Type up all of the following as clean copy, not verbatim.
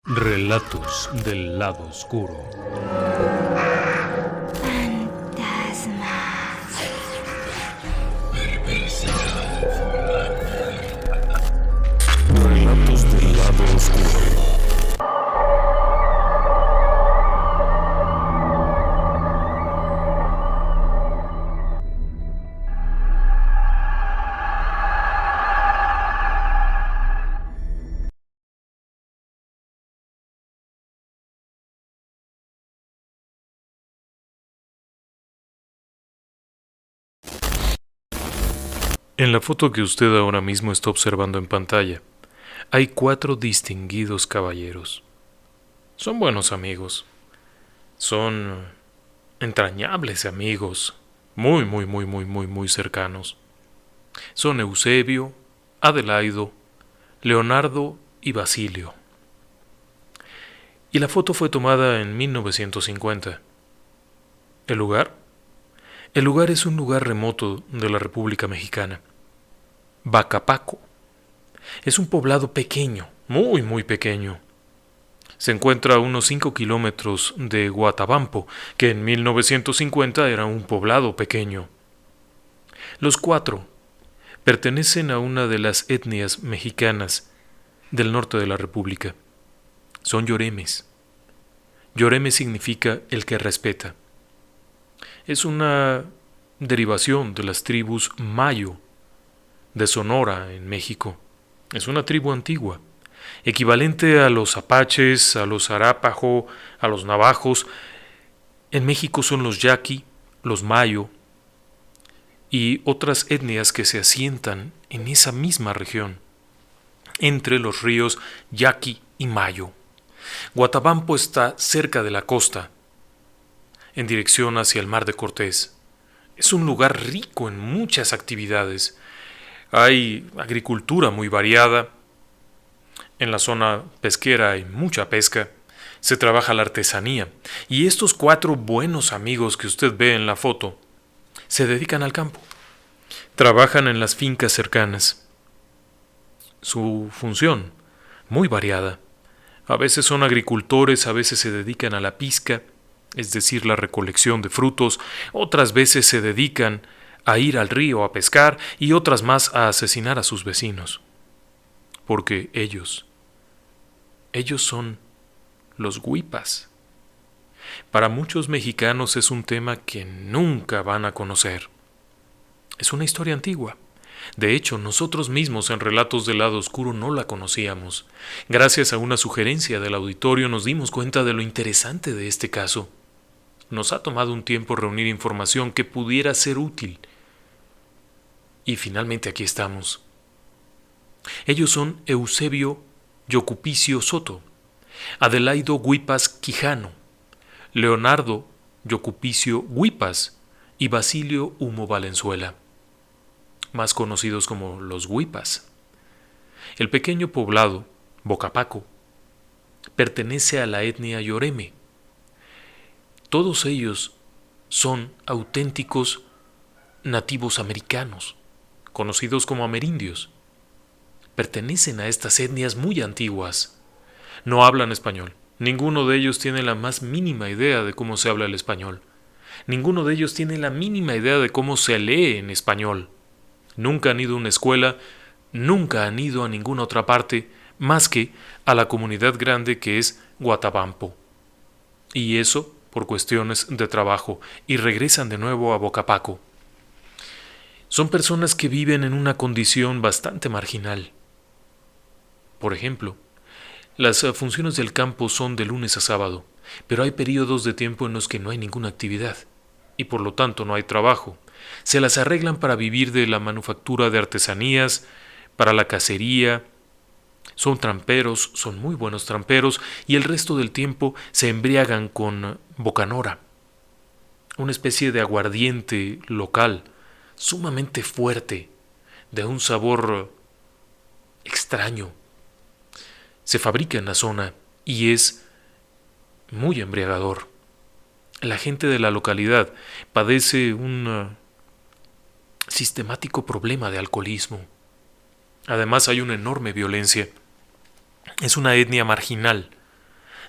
Relatos del lado oscuro. Relatos del lado oscuro. En la foto que usted ahora mismo está observando en pantalla, hay 4 distinguidos caballeros. Son buenos amigos. Son entrañables amigos. Muy cercanos. Son Eusebio, Adelaido, Leonardo y Basilio. Y la foto fue tomada en 1950. ¿El lugar? El lugar es un lugar remoto de la República Mexicana. Bacapaco. Es un poblado pequeño, muy pequeño. Se encuentra a unos 5 kilómetros de Guatabampo, que en 1950 era un poblado pequeño. Los 4 pertenecen a una de las etnias mexicanas del norte de la República. Son yoremes. Yoreme significa el que respeta. Es una derivación de las tribus Mayo de Sonora en México. Es una tribu antigua, equivalente a los apaches, a los arápago, a los navajos. En México son los yaqui, los mayo y otras etnias que se asientan en esa misma región, entre los ríos Yaqui y Mayo. Guatabampo está cerca de la costa, en dirección hacia el Mar de Cortés. Es un lugar rico en muchas actividades. Hay agricultura muy variada. En la zona pesquera hay mucha pesca. Se trabaja la artesanía. Y estos 4 buenos amigos que usted ve en la foto se dedican al campo. Trabajan en las fincas cercanas. Su función, muy variada. A veces son agricultores, a veces se dedican a la pizca, es decir, la recolección de frutos. Otras veces se dedican a ir al río a pescar y otras más a asesinar a sus vecinos. Porque ellos son los huipas. Para muchos mexicanos es un tema que nunca van a conocer. Es una historia antigua. De hecho, nosotros mismos en Relatos del Lado Oscuro no la conocíamos. Gracias a una sugerencia del auditorio nos dimos cuenta de lo interesante de este caso. Nos ha tomado un tiempo reunir información que pudiera ser útil. Y finalmente aquí estamos. Ellos son Eusebio Yocupicio Soto, Adelaido Huipas Quijano, Leonardo Yocupicio Huipas y Basilio Humo Valenzuela, más conocidos como los Huipas. El pequeño poblado, Bocapaco, pertenece a la etnia yoreme. Todos ellos son auténticos nativos americanos, conocidos como amerindios. Pertenecen a estas etnias muy antiguas. No hablan español. Ninguno de ellos tiene la más mínima idea de cómo se habla el español. Ninguno de ellos tiene la mínima idea de cómo se lee en español. Nunca han ido a una escuela, nunca han ido a ninguna otra parte más que a la comunidad grande que es Guatabampo. Y eso por cuestiones de trabajo, y regresan de nuevo a Bocapaco. Son personas que viven en una condición bastante marginal. Por ejemplo, las funciones del campo son de lunes a sábado, pero hay periodos de tiempo en los que no hay ninguna actividad, y por lo tanto no hay trabajo. Se las arreglan para vivir de la manufactura de artesanías, para la cacería. Son tramperos, son muy buenos tramperos, y el resto del tiempo se embriagan con bocanora, una especie de aguardiente local, sumamente fuerte, de un sabor extraño. Se fabrica en la zona y es muy embriagador. La gente de la localidad padece un sistemático problema de alcoholismo. Además hay una enorme violencia. Es una etnia marginal,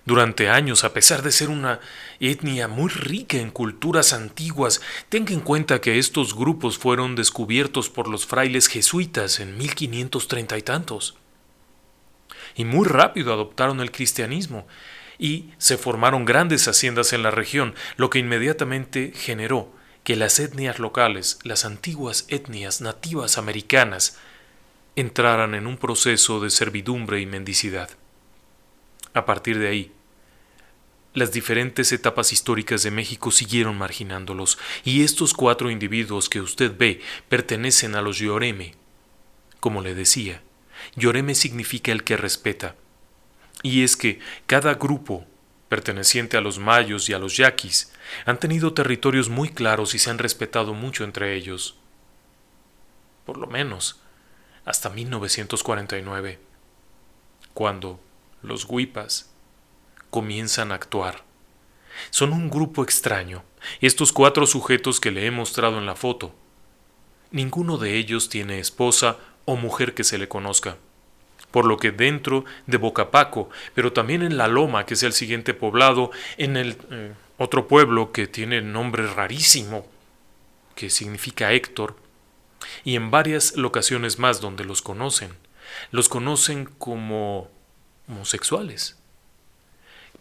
Durante años, a pesar de ser una etnia muy rica en culturas antiguas, tenga en cuenta que estos grupos fueron descubiertos por los frailes jesuitas en 1530 y tantos. Y muy rápido adoptaron el cristianismo y se formaron grandes haciendas en la región, lo que inmediatamente generó que las etnias locales, las antiguas etnias nativas americanas, entraran en un proceso de servidumbre y mendicidad. A partir de ahí, las diferentes etapas históricas de México siguieron marginándolos, y estos 4 individuos que usted ve pertenecen a los Yoreme. Como le decía, Yoreme significa el que respeta, y es que cada grupo, perteneciente a los mayos y a los yaquis, han tenido territorios muy claros y se han respetado mucho entre ellos. Por lo menos, hasta 1949, cuando los huipas comienzan a actuar. Son un grupo extraño, estos 4 sujetos que le he mostrado en la foto. Ninguno de ellos tiene esposa o mujer que se le conozca, por lo que dentro de Bocapaco, pero también en La Loma, que es el siguiente poblado, en el otro pueblo que tiene nombre rarísimo, que significa Héctor, y en varias locaciones más donde los conocen como homosexuales.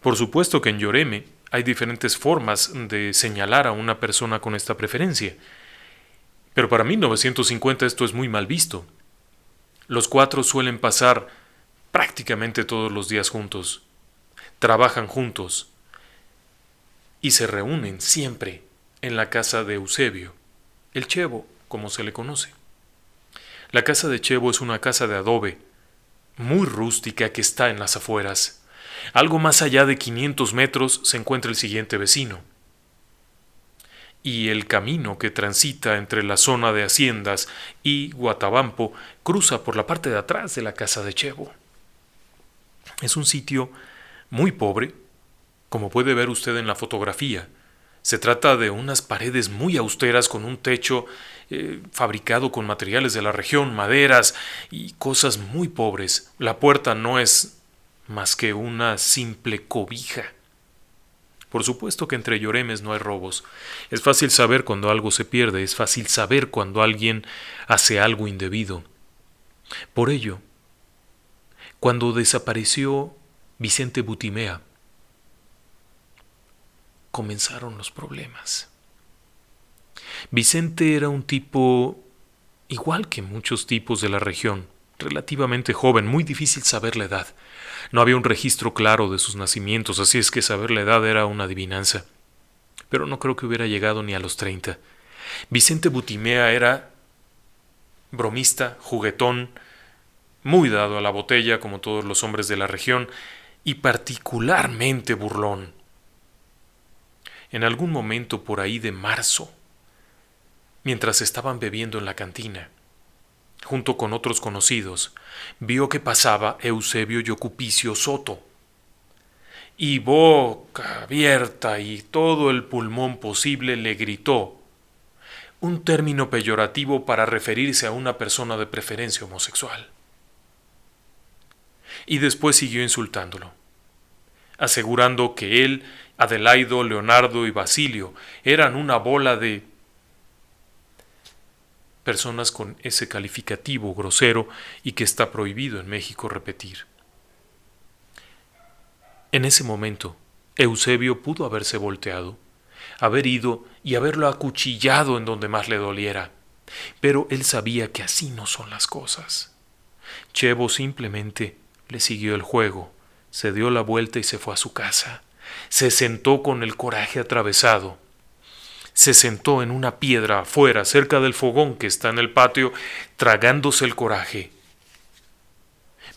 Por supuesto que en Yoreme hay diferentes formas de señalar a una persona con esta preferencia, pero para 1950 esto es muy mal visto. Los 4 suelen pasar prácticamente todos los días juntos, trabajan juntos y se reúnen siempre en la casa de Eusebio, el Chevo, como se le conoce. La casa de Chevo es una casa de adobe, muy rústica que está en las afueras. Algo más allá de 500 metros se encuentra el siguiente vecino. Y el camino que transita entre la zona de haciendas y Guatabampo cruza por la parte de atrás de la casa de Chevo. Es un sitio muy pobre, como puede ver usted en la fotografía. Se trata de unas paredes muy austeras con un techo fabricado con materiales de la región, maderas y cosas muy pobres. La puerta no es más que una simple cobija. Por supuesto que entre Yoremes no hay robos. Es fácil saber cuando algo se pierde, es fácil saber cuando alguien hace algo indebido. Por ello, cuando desapareció Vicente Butimea, comenzaron los problemas. Vicente era un tipo, igual que muchos tipos de la región, relativamente joven, muy difícil saber la edad. No había un registro claro de sus nacimientos, así es que saber la edad era una adivinanza. Pero no creo que hubiera llegado ni a los 30. Vicente Butimea era bromista, juguetón, muy dado a la botella como todos los hombres de la región, y particularmente burlón. En algún momento por ahí de marzo, mientras estaban bebiendo en la cantina, junto con otros conocidos, vio que pasaba Eusebio Yocupicio Soto, y boca abierta y todo el pulmón posible le gritó un término peyorativo para referirse a una persona de preferencia homosexual. Y después siguió insultándolo, asegurando que él, Adelaido, Leonardo y Basilio eran una bola de personas con ese calificativo grosero y que está prohibido en México repetir. En ese momento, Eusebio pudo haberse volteado, haber ido y haberlo acuchillado en donde más le doliera, pero él sabía que así no son las cosas. Chevo simplemente le siguió el juego, se dio la vuelta y se fue a su casa. Se sentó con el coraje atravesado. Se sentó en una piedra afuera, cerca del fogón que está en el patio, tragándose el coraje.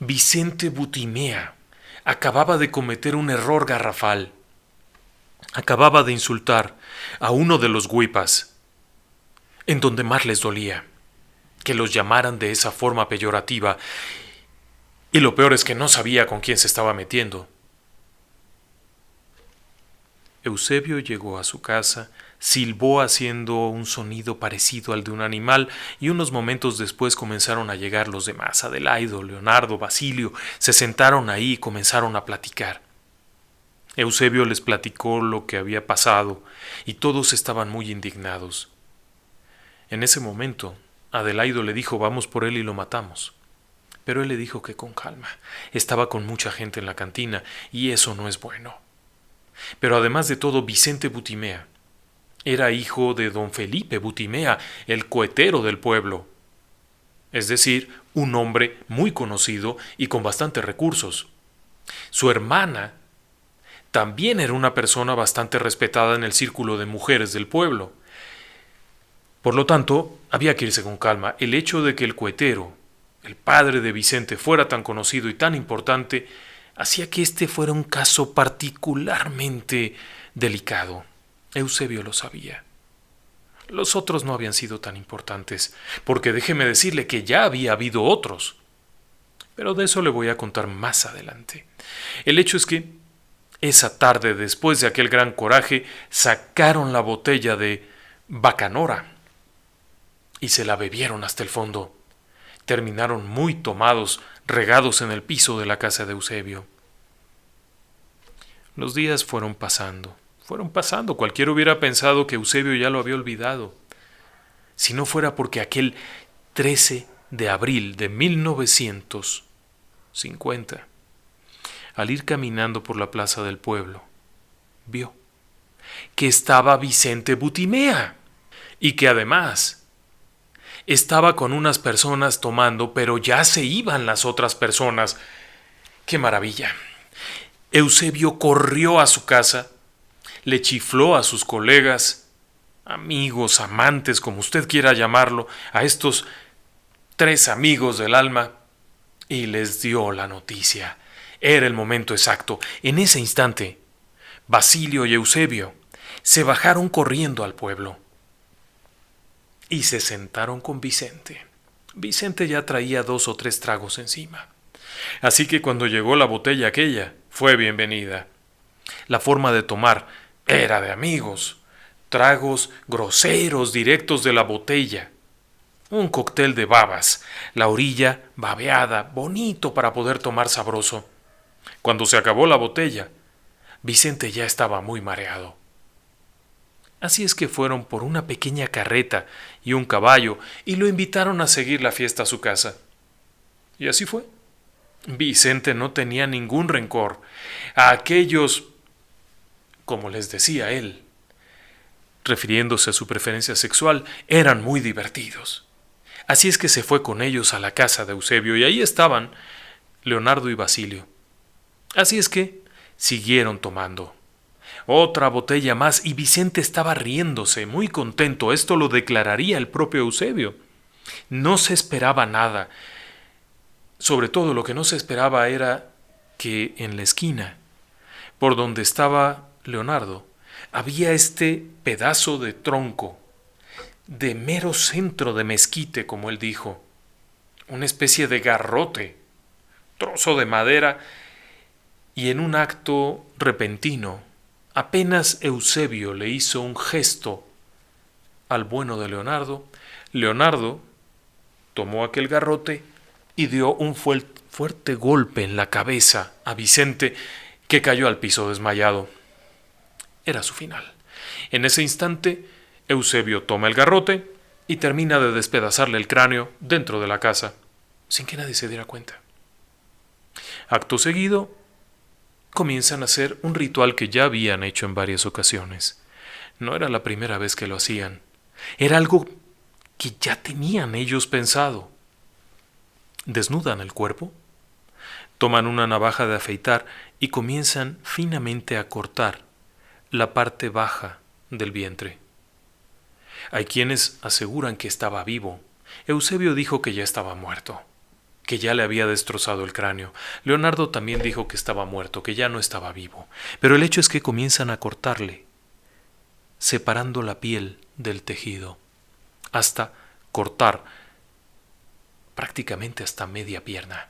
Vicente Butimea acababa de cometer un error garrafal. Acababa de insultar a uno de los huipas, en donde más les dolía, que los llamaran de esa forma peyorativa, y lo peor es que no sabía con quién se estaba metiendo. Eusebio llegó a su casa, silbó haciendo un sonido parecido al de un animal, y unos momentos después comenzaron a llegar los demás. Adelaido, Leonardo, Basilio, se sentaron ahí y comenzaron a platicar. Eusebio les platicó lo que había pasado y todos estaban muy indignados. En ese momento, Adelaido le dijo: vamos por él y lo matamos. Pero él le dijo que con calma. Estaba con mucha gente en la cantina y eso no es bueno. Pero además de todo, Vicente Butimea era hijo de don Felipe Butimea, el cohetero del pueblo. Es decir, un hombre muy conocido y con bastantes recursos. Su hermana también era una persona bastante respetada en el círculo de mujeres del pueblo. Por lo tanto, había que irse con calma. El hecho de que el cohetero, el padre de Vicente, fuera tan conocido y tan importante, hacía que este fuera un caso particularmente delicado. Eusebio lo sabía. Los otros no habían sido tan importantes, porque déjeme decirle que ya había habido otros. Pero de eso le voy a contar más adelante. El hecho es que esa tarde, después de aquel gran coraje, sacaron la botella de bacanora y se la bebieron hasta el fondo. Terminaron muy tomados, regados en el piso de la casa de Eusebio. Los días fueron pasando. Cualquiera hubiera pensado que Eusebio ya lo había olvidado. Si no fuera porque aquel 13 de abril de 1950, al ir caminando por la plaza del pueblo, vio que estaba Vicente Butimea y que además estaba con unas personas tomando, pero ya se iban las otras personas. ¡Qué maravilla! Eusebio corrió a su casa, le chifló a sus colegas, amigos, amantes, como usted quiera llamarlo, a estos 3 amigos del alma, y les dio la noticia. Era el momento exacto. En ese instante, Basilio y Eusebio se bajaron corriendo al pueblo y se sentaron con Vicente. Vicente ya traía 2 o 3 tragos encima. Así que cuando llegó la botella aquella, fue bienvenida. La forma de tomar era de amigos. Tragos groseros directos de la botella. Un cóctel de babas, la orilla babeada, bonito para poder tomar sabroso. Cuando se acabó la botella, Vicente ya estaba muy mareado. Así es que fueron por una pequeña carreta y un caballo y lo invitaron a seguir la fiesta a su casa. Y así fue. Vicente no tenía ningún rencor a aquellos, como les decía él, refiriéndose a su preferencia sexual, eran muy divertidos. Así es que se fue con ellos a la casa de Eusebio y ahí estaban Leonardo y Basilio. Así es que siguieron tomando. Otra botella más y Vicente estaba riéndose, muy contento. Esto lo declararía el propio Eusebio. No se esperaba nada. Sobre todo lo que no se esperaba era que en la esquina, por donde estaba Leonardo, había este pedazo de tronco, de mero centro de mezquite, como él dijo, una especie de garrote, trozo de madera, y en un acto repentino, apenas Eusebio le hizo un gesto al bueno de Leonardo, Leonardo tomó aquel garrote y dio un fuerte golpe en la cabeza a Vicente, que cayó al piso desmayado. Era su final. En ese instante, Eusebio toma el garrote y termina de despedazarle el cráneo dentro de la casa, sin que nadie se diera cuenta. Acto seguido, comienzan a hacer un ritual que ya habían hecho en varias ocasiones. No era la primera vez que lo hacían. Era algo que ya tenían ellos pensado. Desnudan el cuerpo, toman una navaja de afeitar y comienzan finamente a cortar la parte baja del vientre. Hay quienes aseguran que estaba vivo. Eusebio dijo que ya estaba muerto, que ya le había destrozado el cráneo. Leonardo también dijo que estaba muerto, que ya no estaba vivo. Pero el hecho es que comienzan a cortarle, separando la piel del tejido, hasta cortar prácticamente hasta media pierna.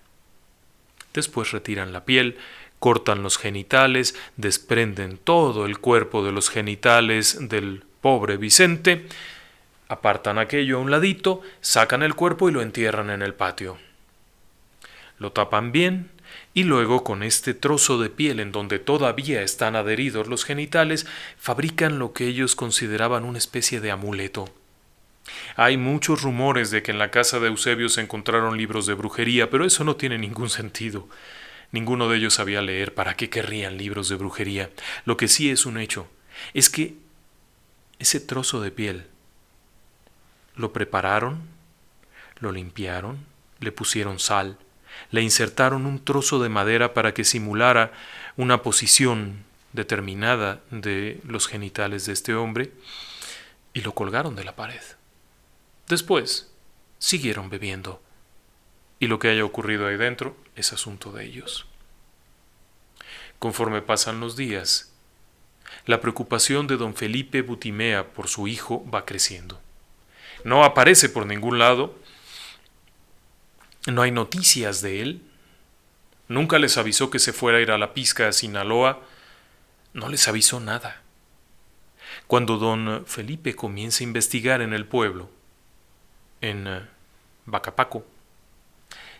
Después retiran la piel, cortan los genitales, desprenden todo el cuerpo de los genitales del pobre Vicente, apartan aquello a un ladito, sacan el cuerpo y lo entierran en el patio. Lo tapan bien, Y luego, con este trozo de piel en donde todavía están adheridos los genitales, fabrican lo que ellos consideraban una especie de amuleto. Hay muchos rumores de que en la casa de Eusebio se encontraron libros de brujería, pero eso no tiene ningún sentido. Ninguno de ellos sabía leer. ¿Para qué querrían libros de brujería? Lo que sí es un hecho es que ese trozo de piel lo prepararon, lo limpiaron, le pusieron sal, le insertaron un trozo de madera para que simulara una posición determinada de los genitales de este hombre y lo colgaron de la pared. Después siguieron bebiendo y lo que haya ocurrido ahí dentro es asunto de ellos. Conforme pasan los días, la preocupación de don Felipe Butimea por su hijo va creciendo. No aparece por ningún lado, no hay noticias de él, nunca les avisó que se fuera a ir a la pizca a Sinaloa, no les avisó nada. Cuando don Felipe comienza a investigar en el pueblo, en Bacapaco,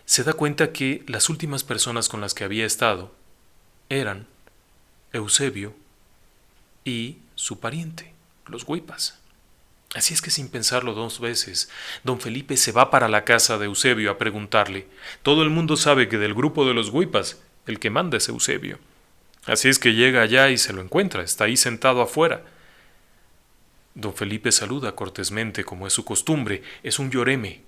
se da cuenta que las últimas personas con las que había estado eran Eusebio y su pariente, los Huipas. Así es que sin pensarlo dos veces, don Felipe se va para la casa de Eusebio a preguntarle. Todo el mundo sabe que del grupo de los Huipas, el que manda es Eusebio. Así es que llega allá y se lo encuentra, está ahí sentado afuera. Don Felipe saluda cortésmente, como es su costumbre, es un lloreme.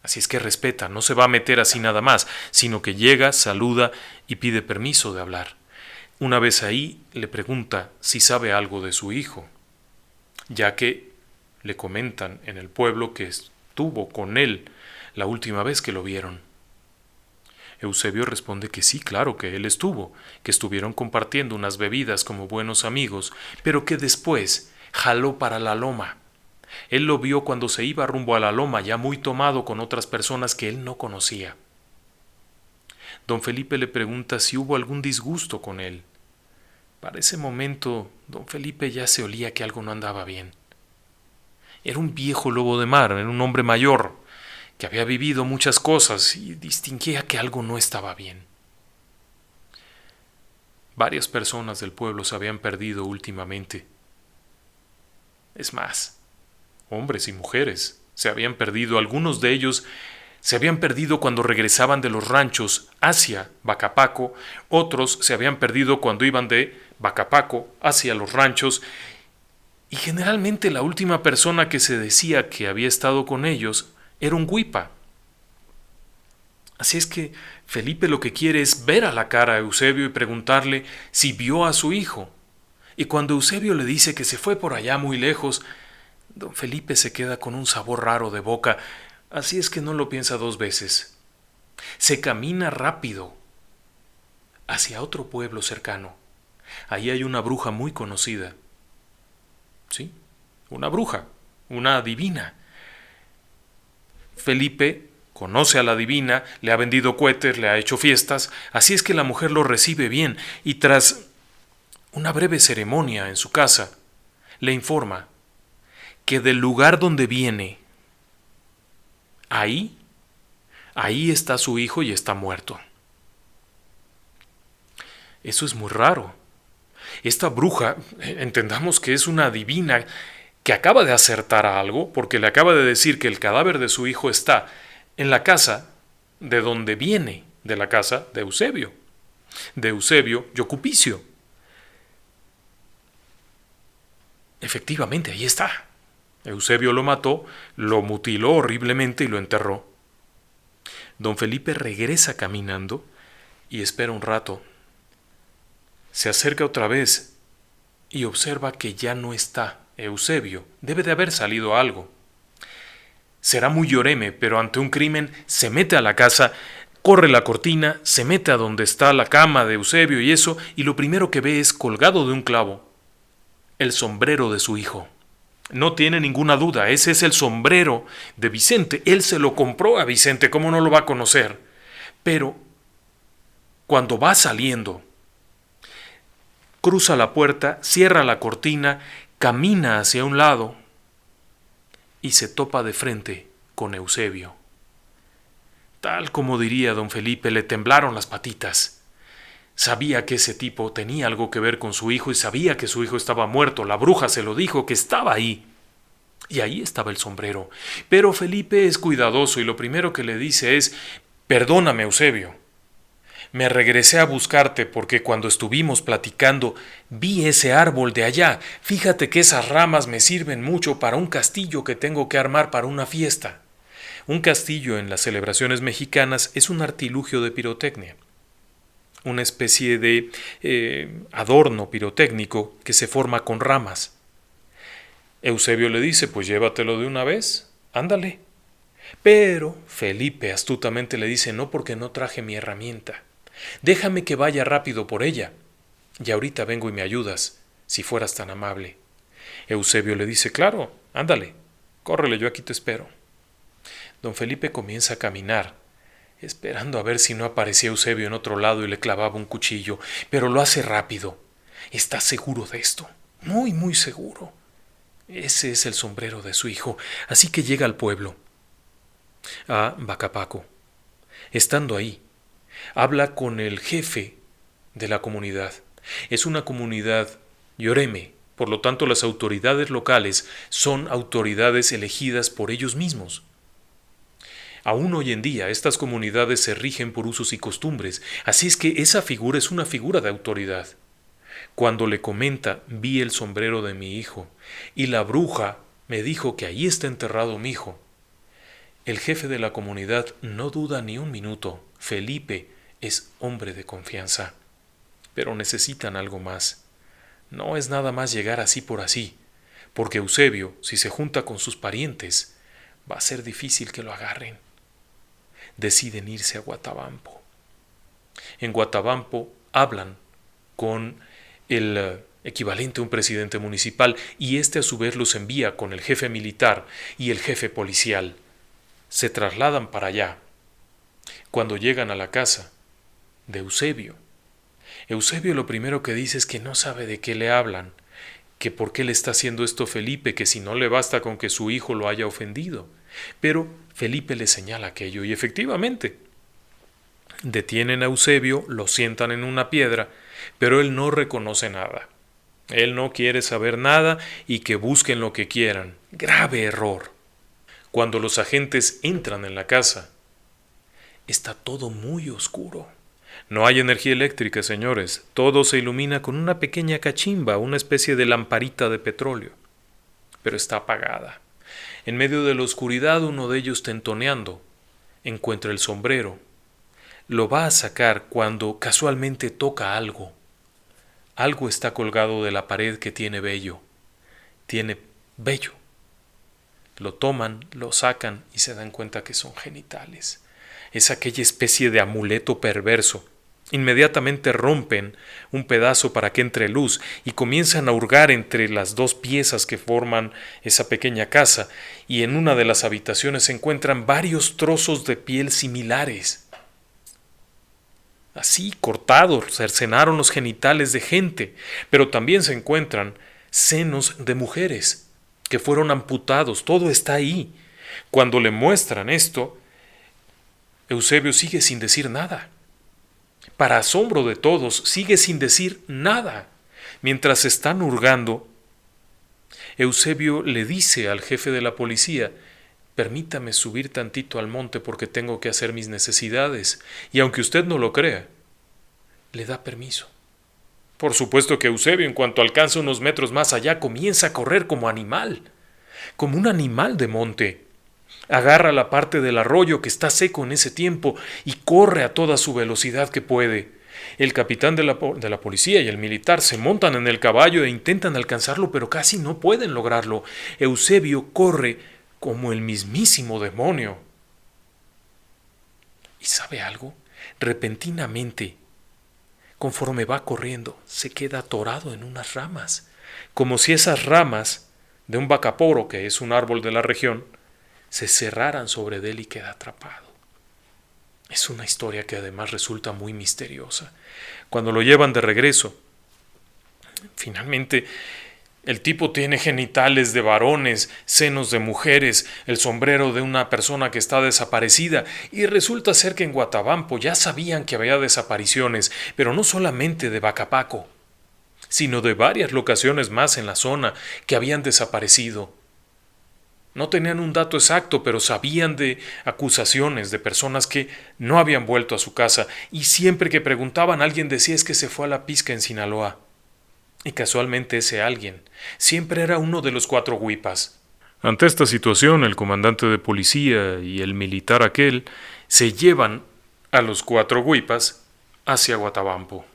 Así es que respeta, no se va a meter así nada más, sino que llega, saluda y pide permiso de hablar. Una vez ahí, le pregunta si sabe algo de su hijo, ya que le comentan en el pueblo que estuvo con él la última vez que lo vieron. Eusebio responde que sí, claro que él estuvo, que estuvieron compartiendo unas bebidas como buenos amigos, pero que después jaló para la loma. Él lo vio cuando se iba rumbo a la loma, ya muy tomado con otras personas que él no conocía. Don Felipe le pregunta si hubo algún disgusto con él. Para ese momento, don Felipe ya se olía que algo no andaba bien. Era un viejo lobo de mar, era un hombre mayor, que había vivido muchas cosas y distinguía que algo no estaba bien. Varias personas del pueblo se habían perdido últimamente. Es más, hombres y mujeres se habían perdido. Algunos de ellos se habían perdido cuando regresaban de los ranchos hacia Bacapaco, otros se habían perdido cuando iban de Bacapaco hacia los ranchos, y generalmente la última persona que se decía que había estado con ellos era un huipa. Así es que Felipe lo que quiere es ver a la cara a Eusebio y preguntarle si vio a su hijo. Y cuando Eusebio le dice que se fue por allá muy lejos, don Felipe se queda con un sabor raro de boca, así es que no lo piensa dos veces. Se camina rápido hacia otro pueblo cercano. Ahí hay una bruja muy conocida. Sí, una bruja, una adivina. Felipe conoce a la adivina, le ha vendido cohetes, le ha hecho fiestas, así es que la mujer lo recibe bien y tras una breve ceremonia en su casa, le informa que del lugar donde viene, ahí está su hijo y está muerto. Eso es muy raro. Esta bruja, entendamos que es una adivina que acaba de acertar a algo, porque le acaba de decir que el cadáver de su hijo está en la casa de donde viene, de la casa de Eusebio y Ocupicio. Efectivamente, ahí está. Eusebio lo mató, lo mutiló horriblemente y lo enterró. Don Felipe regresa caminando y espera un rato. Se acerca otra vez y observa que ya no está Eusebio. Debe de haber salido algo. Será muy lloreme, pero ante un crimen se mete a la casa, corre la cortina, se mete a donde está la cama de Eusebio y eso, y lo primero que ve es, colgado de un clavo, el sombrero de su hijo. No tiene ninguna duda, ese es el sombrero de Vicente. Él se lo compró a Vicente, ¿cómo no lo va a conocer? Pero cuando va saliendo, cruza la puerta, cierra la cortina, camina hacia un lado y se topa de frente con Eusebio. Tal como diría don Felipe, le temblaron las patitas. Sabía que ese tipo tenía algo que ver con su hijo y sabía que su hijo estaba muerto. La bruja se lo dijo, que estaba ahí. Y ahí estaba el sombrero. Pero Felipe es cuidadoso y lo primero que le dice es: perdóname, Eusebio. Me regresé a buscarte porque cuando estuvimos platicando vi ese árbol de allá. Fíjate que esas ramas me sirven mucho para un castillo que tengo que armar para una fiesta. Un castillo en las celebraciones mexicanas es un artilugio de pirotecnia, una especie de adorno pirotécnico que se forma con ramas. Eusebio le dice: pues llévatelo de una vez, ándale. Pero Felipe astutamente le dice: no, porque no traje mi herramienta. Déjame que vaya rápido por ella. Y ahorita vengo y me ayudas, si fueras tan amable. Eusebio le dice: claro, ándale, córrele, yo aquí te espero. Don Felipe comienza a caminar, esperando a ver si no aparecía Eusebio en otro lado y le clavaba un cuchillo, pero lo hace rápido. Está seguro de esto, muy, muy seguro. Ese es el sombrero de su hijo, así que llega al pueblo, a Bacapaco. Estando ahí, habla con el jefe de la comunidad. Es una comunidad yoreme, por lo tanto las autoridades locales son autoridades elegidas por ellos mismos. Aún hoy en día estas comunidades se rigen por usos y costumbres, así es que esa figura es una figura de autoridad. Cuando le comenta: vi el sombrero de mi hijo y la bruja me dijo que ahí está enterrado mi hijo, el jefe de la comunidad no duda ni un minuto. Felipe es hombre de confianza. Pero necesitan algo más. No es nada más llegar así por así, porque Eusebio, si se junta con sus parientes, va a ser difícil que lo agarren. Deciden irse a Guatabampo. En Guatabampo hablan con el equivalente a un presidente municipal y este a su vez los envía con el jefe militar y el jefe policial. Se trasladan para allá. Cuando llegan a la casa de Eusebio, Eusebio lo primero que dice es que no sabe de qué le hablan, que por qué le está haciendo esto Felipe, que si no le basta con que su hijo lo haya ofendido. Pero Felipe le señala aquello y efectivamente detienen a Eusebio, lo sientan en una piedra, pero él no reconoce nada. Él no quiere saber nada y que busquen lo que quieran. Grave error. Cuando los agentes entran en la casa, está todo muy oscuro. No hay energía eléctrica, señores. Todo se ilumina con una pequeña cachimba, una especie de lamparita de petróleo. Pero está apagada. En medio de la oscuridad, uno de ellos, tentoneando, encuentra el sombrero. Lo va a sacar cuando casualmente toca algo. Algo está colgado de la pared que tiene vello. Tiene vello. Lo toman, lo sacan y se dan cuenta que son genitales. Es aquella especie de amuleto perverso. Inmediatamente rompen un pedazo para que entre luz y comienzan a hurgar entre las dos piezas que forman esa pequeña casa, y en una de las habitaciones se encuentran varios trozos de piel similares. Así, cortados, cercenaron los genitales de gente, pero también se encuentran senos de mujeres que fueron amputados. Todo está ahí. Cuando le muestran esto, Eusebio sigue sin decir nada. Para asombro de todos, sigue sin decir nada. Mientras están hurgando, Eusebio le dice al jefe de la policía: permítame subir tantito al monte porque tengo que hacer mis necesidades. Y aunque usted no lo crea, le da permiso. Por supuesto que Eusebio, en cuanto alcanza unos metros más allá, comienza a correr como animal, como un animal de monte. Agarra la parte del arroyo que está seco en ese tiempo y corre a toda su velocidad que puede. El capitán de la policía y el militar se montan en el caballo e intentan alcanzarlo, pero casi no pueden lograrlo. Eusebio corre como el mismísimo demonio. ¿Y sabe algo? Repentinamente, conforme va corriendo, se queda atorado en unas ramas, como si esas ramas de un bacaporo, que es un árbol de la región, se cerraran sobre él y queda atrapado. Es una historia que además resulta muy misteriosa. Cuando lo llevan de regreso, finalmente El tipo tiene genitales de varones, senos de mujeres, el sombrero de una persona que está desaparecida, y resulta ser que en Guatabampo ya sabían que había desapariciones, pero no solamente de Bacapaco, sino de varias locaciones más en la zona que habían desaparecido. No tenían un dato exacto, pero sabían de acusaciones de personas que no habían vuelto a su casa, y siempre que preguntaban alguien decía es que se fue a la pizca en Sinaloa. Y casualmente ese alguien siempre era uno de los 4 Huipas. Ante esta situación, el comandante de policía y el militar aquel se llevan a los 4 Huipas hacia Guatabampo.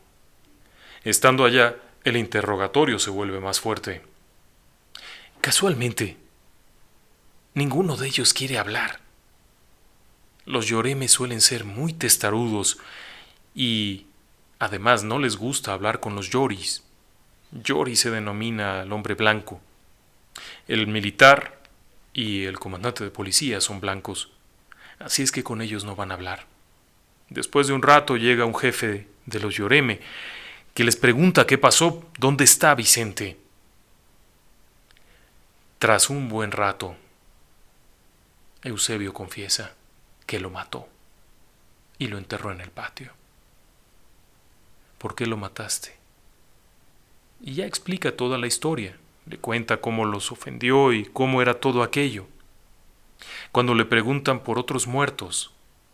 Estando allá, el interrogatorio se vuelve más fuerte. Casualmente, ninguno de ellos quiere hablar. Los Yoreme suelen ser muy testarudos y además no les gusta hablar con los Yoris. Yori se denomina al hombre blanco. El militar y el comandante de policía son blancos, así es que con ellos no van a hablar. Después de un rato llega un jefe de los Yoreme que les pregunta qué pasó, dónde está Vicente. Tras un buen rato, Eusebio confiesa que lo mató y lo enterró en el patio. ¿Por qué lo mataste? Y ya explica toda la historia. Le cuenta cómo los ofendió y cómo era todo aquello. Cuando le preguntan por otros muertos,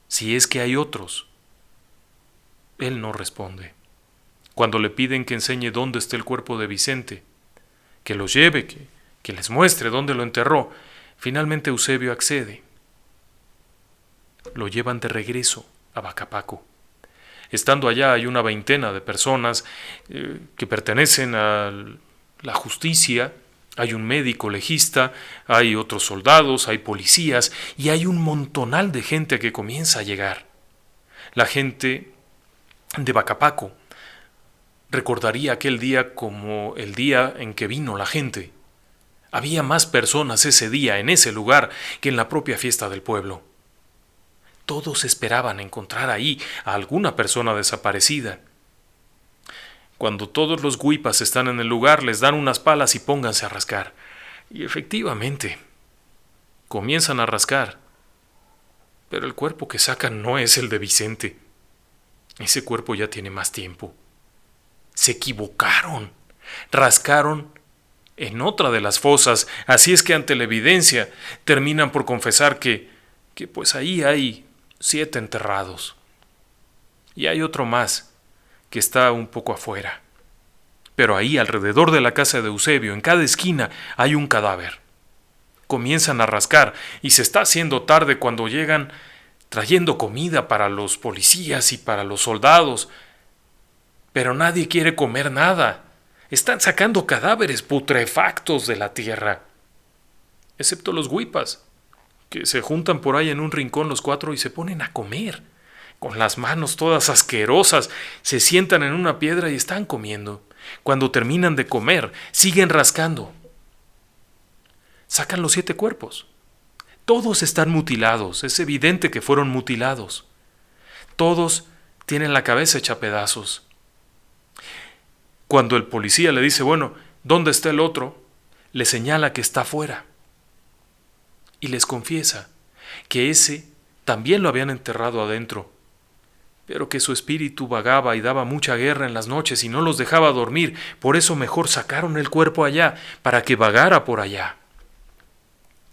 si es que hay otros, él no responde. Cuando le piden que enseñe dónde está el cuerpo de Vicente, que los lleve, que les muestre dónde lo enterró, finalmente Eusebio accede. Lo llevan de regreso a Bacapaco. Estando allá hay una veintena de personas que pertenecen a la justicia, hay un médico legista, hay otros soldados, hay policías y hay un montonal de gente que comienza a llegar. La gente de Bacapaco recordaría aquel día como el día en que vino la gente. Había más personas ese día en ese lugar que en la propia fiesta del pueblo. Todos esperaban encontrar ahí a alguna persona desaparecida. Cuando todos los Huipas están en el lugar, les dan unas palas y pónganse a rascar. Y efectivamente, comienzan a rascar. Pero el cuerpo que sacan no es el de Vicente. Ese cuerpo ya tiene más tiempo. Se equivocaron. Rascaron en otra de las fosas, así es que ante la evidencia terminan por confesar que pues ahí hay 7 enterrados. Y hay otro más que está un poco afuera. Pero ahí, alrededor de la casa de Eusebio, en cada esquina, hay un cadáver. Comienzan a rascar y se está haciendo tarde cuando llegan trayendo comida para los policías y para los soldados. Pero nadie quiere comer nada. Están sacando cadáveres putrefactos de la tierra. Excepto los Huipas, que se juntan por ahí en un rincón los 4 y se ponen a comer. Con las manos todas asquerosas, se sientan en una piedra y están comiendo. Cuando terminan de comer, siguen rascando. Sacan los 7 cuerpos. Todos están mutilados, es evidente que fueron mutilados. Todos tienen la cabeza hecha pedazos. Cuando el policía le dice, bueno, ¿dónde está el otro?, le señala que está afuera. Y les confiesa que ese también lo habían enterrado adentro, pero que su espíritu vagaba y daba mucha guerra en las noches y no los dejaba dormir, por eso mejor sacaron el cuerpo allá, para que vagara por allá.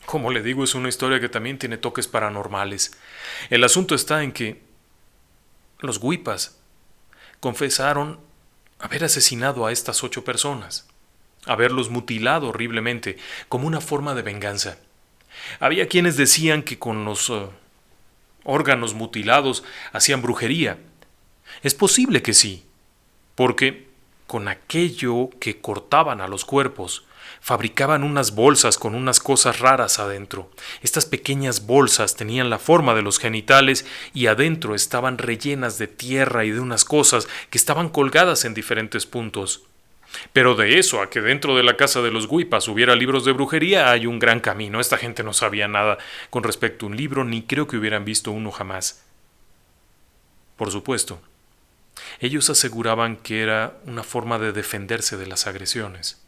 Como le digo, es una historia que también tiene toques paranormales. El asunto está en que los Huipas confesaron haber asesinado a estas 8 personas, haberlos mutilado horriblemente, como una forma de venganza. Había quienes decían que con los órganos mutilados hacían brujería. Es posible que sí, porque con aquello que cortaban a los cuerpos, fabricaban unas bolsas con unas cosas raras adentro. Estas pequeñas bolsas tenían la forma de los genitales y adentro estaban rellenas de tierra y de unas cosas que estaban colgadas en diferentes puntos. Pero de eso a que dentro de la casa de los Huipas hubiera libros de brujería hay un gran camino. Esta gente no sabía nada con respecto a un libro, ni creo que hubieran visto uno jamás. Por supuesto, ellos aseguraban que era una forma de defenderse de las agresiones.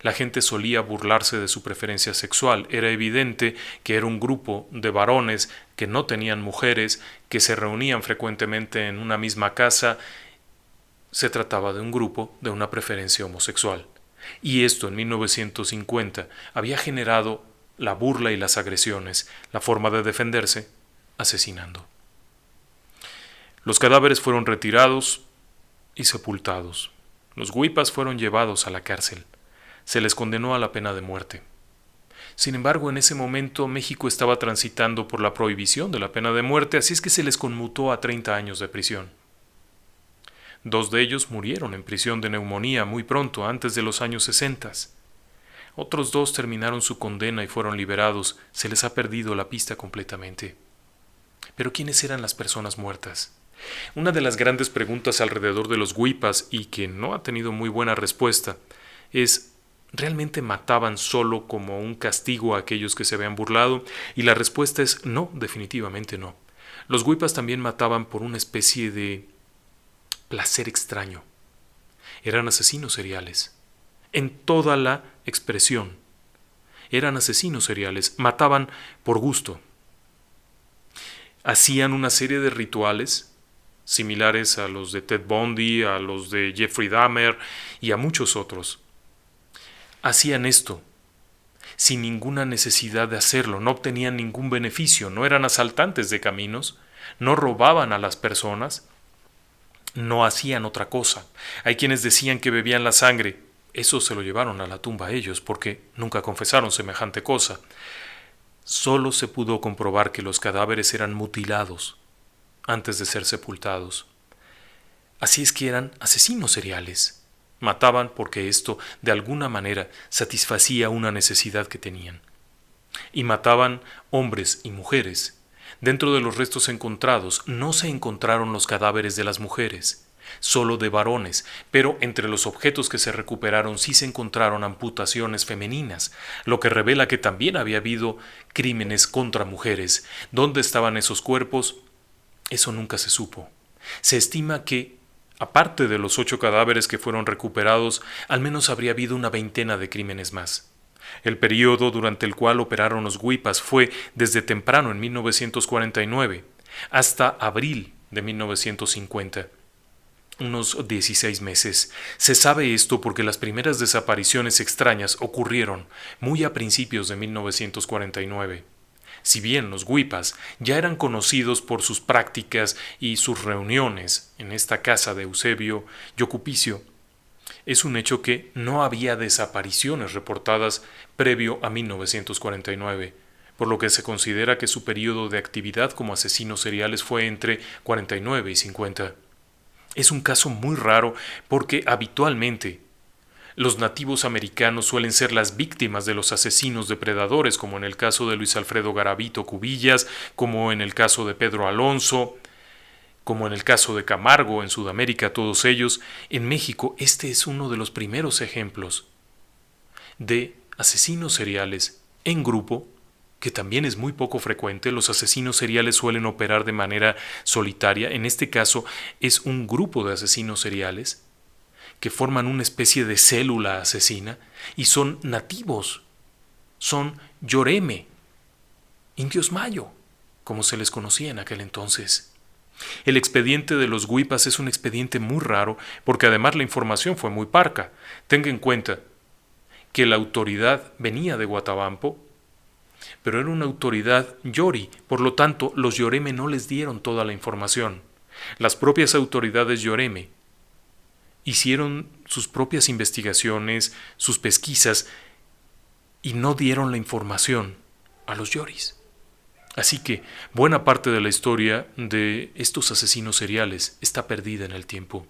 La gente solía burlarse de su preferencia sexual. Era evidente que era un grupo de varones que no tenían mujeres, que se reunían frecuentemente en una misma casa. Se trataba de un grupo de una preferencia homosexual. Y esto en 1950 había generado la burla y las agresiones, la forma de defenderse, asesinando. Los cadáveres fueron retirados y sepultados. Los huipas fueron llevados a la cárcel. Se les condenó a la pena de muerte. Sin embargo, en ese momento México estaba transitando por la prohibición de la pena de muerte, así es que se les conmutó a 30 años de prisión. 2 de ellos murieron en prisión de neumonía muy pronto, antes de los años 60. Otros 2 terminaron su condena y fueron liberados. Se les ha perdido la pista completamente. Pero ¿quiénes eran las personas muertas? Una de las grandes preguntas alrededor de los huipas, y que no ha tenido muy buena respuesta, es: ¿realmente mataban solo como un castigo a aquellos que se habían burlado? Y la respuesta es no, definitivamente no. Los huipas también mataban por una especie de placer extraño. Eran asesinos seriales, en toda la expresión. Eran asesinos seriales, mataban por gusto. Hacían una serie de rituales similares a los de Ted Bundy, a los de Jeffrey Dahmer y a muchos otros. Hacían esto sin ninguna necesidad de hacerlo, no obtenían ningún beneficio, no eran asaltantes de caminos, no robaban a las personas, no hacían otra cosa. Hay quienes decían que bebían la sangre. Eso se lo llevaron a la tumba ellos, porque nunca confesaron semejante cosa. Solo se pudo comprobar que los cadáveres eran mutilados antes de ser sepultados. Así es que eran asesinos seriales. Mataban porque esto, de alguna manera, satisfacía una necesidad que tenían. Y mataban hombres y mujeres. Dentro de los restos encontrados no se encontraron los cadáveres de las mujeres, solo de varones, pero entre los objetos que se recuperaron sí se encontraron amputaciones femeninas, lo que revela que también había habido crímenes contra mujeres. ¿Dónde estaban esos cuerpos? Eso nunca se supo. Se estima que, aparte de los 8 cadáveres que fueron recuperados, al menos habría habido una veintena de crímenes más. El periodo durante el cual operaron los huipas fue desde temprano en 1949 hasta abril de 1950. Unos 16 meses. Se sabe esto porque las primeras desapariciones extrañas ocurrieron muy a principios de 1949. Si bien los huipas ya eran conocidos por sus prácticas y sus reuniones en esta casa de Eusebio Yocupicio, es un hecho que no había desapariciones reportadas previo a 1949, por lo que se considera que su periodo de actividad como asesinos seriales fue entre 49 y 50. Es un caso muy raro porque habitualmente los nativos americanos suelen ser las víctimas de los asesinos depredadores, como en el caso de Luis Alfredo Garavito Cubillas, como en el caso de Pedro Alonso, como en el caso de Camargo en Sudamérica, todos ellos. En México este es uno de los primeros ejemplos de asesinos seriales en grupo, que también es muy poco frecuente. Los asesinos seriales suelen operar de manera solitaria. En este caso es un grupo de asesinos seriales que forman una especie de célula asesina y son nativos, son yoreme, indios mayo, como se les conocía en aquel entonces. El expediente de los huipas es un expediente muy raro porque además la información fue muy parca. Tenga en cuenta que la autoridad venía de Guatabampo, pero era una autoridad yori, por lo tanto los yoreme no les dieron toda la información. Las propias autoridades yoreme hicieron sus propias investigaciones, sus pesquisas, y no dieron la información a los yoris. Así que buena parte de la historia de estos asesinos seriales está perdida en el tiempo.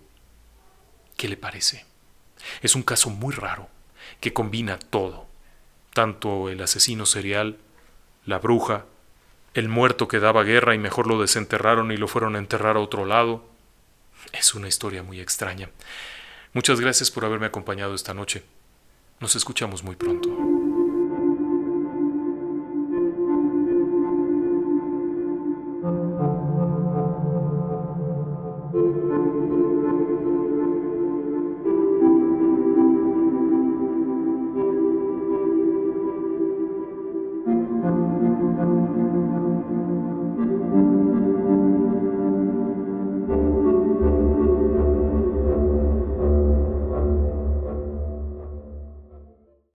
¿Qué le parece? Es un caso muy raro que combina todo, tanto el asesino serial, la bruja, el muerto que daba guerra y mejor lo desenterraron y lo fueron a enterrar a otro lado. Es una historia muy extraña. Muchas gracias por haberme acompañado esta noche. Nos escuchamos muy pronto.